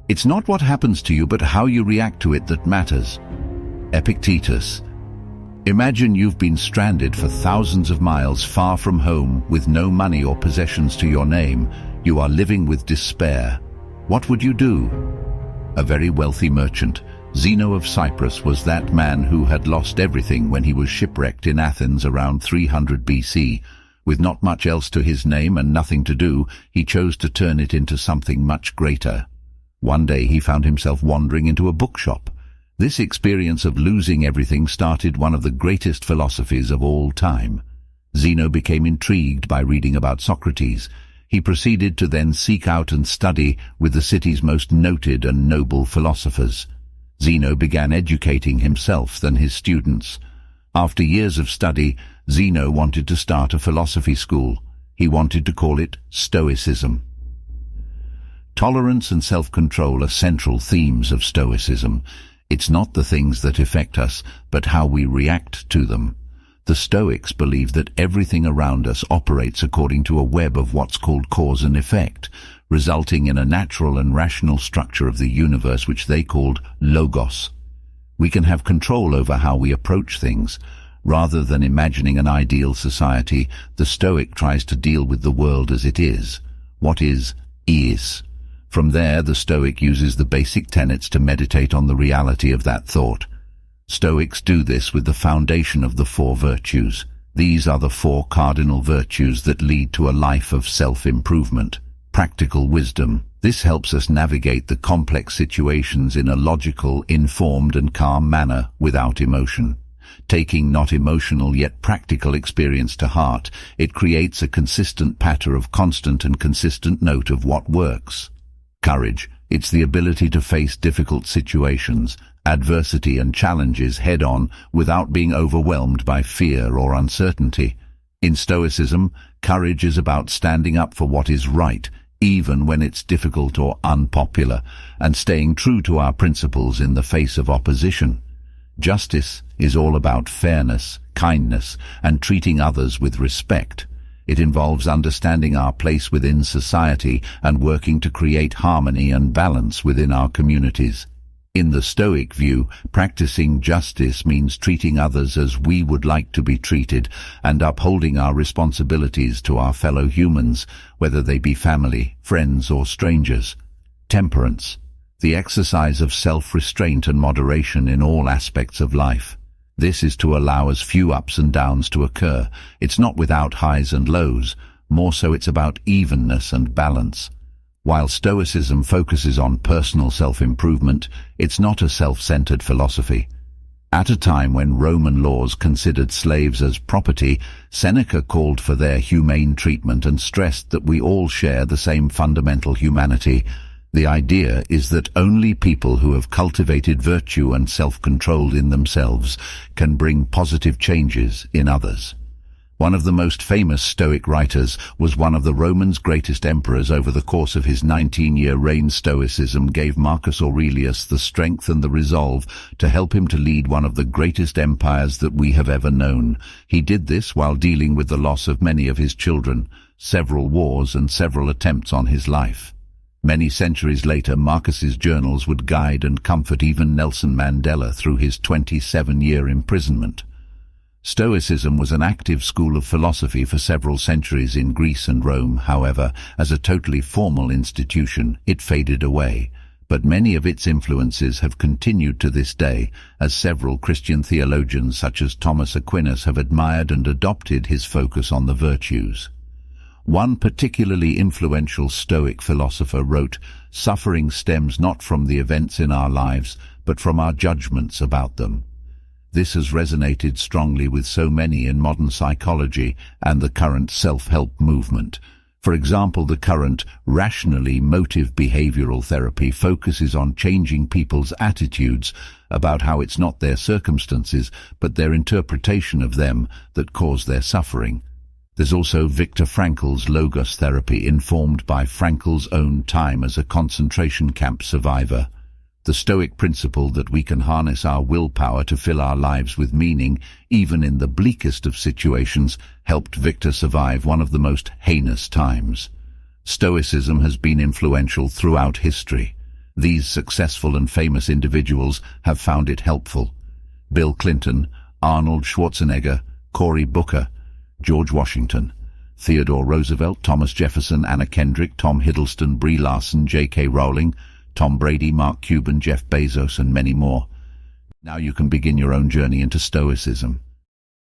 It's not what happens to you but how you react to it that matters. Epictetus. Imagine you've been stranded for thousands of miles far from home with no money or possessions to your name. You are living with despair. What would you do? A very wealthy merchant, Zeno of Cyprus, was that man who had lost everything when he was shipwrecked in Athens around 300 BC. With not much else to his name and nothing to do, he chose to turn it into something much greater. One day he found himself wandering into a bookshop. This experience of losing everything started one of the greatest philosophies of all time. Zeno became intrigued by reading about Socrates. He proceeded to then seek out and study with the city's most noted and noble philosophers. Zeno began educating himself than his students. After years of study, Zeno wanted to start a philosophy school. He wanted to call it Stoicism. Tolerance and self-control are central themes of Stoicism. It's not the things that affect us, but how we react to them. The Stoics believe that everything around us operates according to a web of what's called cause and effect, resulting in a natural and rational structure of the universe which they called logos. We can have control over how we approach things. Rather than imagining an ideal society, the Stoic tries to deal with the world as it is. What is. From there, the Stoic uses the basic tenets to meditate on the reality of that thought. Stoics do this with the foundation of the 4 virtues. These are the 4 cardinal virtues that lead to a life of self-improvement. Practical wisdom. This helps us navigate the complex situations in a logical, informed and calm manner without emotion. Taking not emotional yet practical experience to heart, it creates a consistent pattern of constant and consistent note of what works. Courage. It's the ability to face difficult situations, adversity and challenges head-on without being overwhelmed by fear or uncertainty. In Stoicism, courage is about standing up for what is right, even when it's difficult or unpopular, and staying true to our principles in the face of opposition. Justice is all about fairness, kindness, and treating others with respect. It involves understanding our place within society and working to create harmony and balance within our communities. In the Stoic view, practicing justice means treating others as we would like to be treated and upholding our responsibilities to our fellow humans, whether they be family, friends, or strangers. Temperance. The exercise of self-restraint and moderation in all aspects of life. This is to allow as few ups and downs to occur. It's not without highs and lows. More so it's about evenness and balance. While Stoicism focuses on personal self-improvement, it's not a self-centered philosophy. At a time when Roman laws considered slaves as property, Seneca called for their humane treatment and stressed that we all share the same fundamental humanity. The idea is that only people who have cultivated virtue and self-control in themselves can bring positive changes in others. One of the most famous Stoic writers was one of the Romans' greatest emperors. Over the course of his 19-year reign, Stoicism gave Marcus Aurelius the strength and the resolve to help him to lead one of the greatest empires that we have ever known. He did this while dealing with the loss of many of his children, several wars and several attempts on his life. Many centuries later, Marcus's journals would guide and comfort even Nelson Mandela through his 27-year imprisonment. Stoicism was an active school of philosophy for several centuries in Greece and Rome. However, as a totally formal institution, it faded away. But many of its influences have continued to this day, as several Christian theologians such as Thomas Aquinas have admired and adopted his focus on the virtues. One particularly influential Stoic philosopher wrote, "Suffering stems not from the events in our lives, but from our judgments about them." This has resonated strongly with so many in modern psychology and the current self-help movement. For example, the current rationally motive behavioral therapy focuses on changing people's attitudes about how it's not their circumstances, but their interpretation of them that cause their suffering. There's also Viktor Frankl's logos therapy, informed by Frankl's own time as a concentration camp survivor. The Stoic principle that we can harness our willpower to fill our lives with meaning, even in the bleakest of situations, helped Viktor survive one of the most heinous times. Stoicism has been influential throughout history. These successful and famous individuals have found it helpful. Bill Clinton, Arnold Schwarzenegger, Cory Booker, George Washington, Theodore Roosevelt, Thomas Jefferson, Anna Kendrick, Tom Hiddleston, Brie Larson, J.K. Rowling, Tom Brady, Mark Cuban, Jeff Bezos, and many more. Now you can begin your own journey into Stoicism.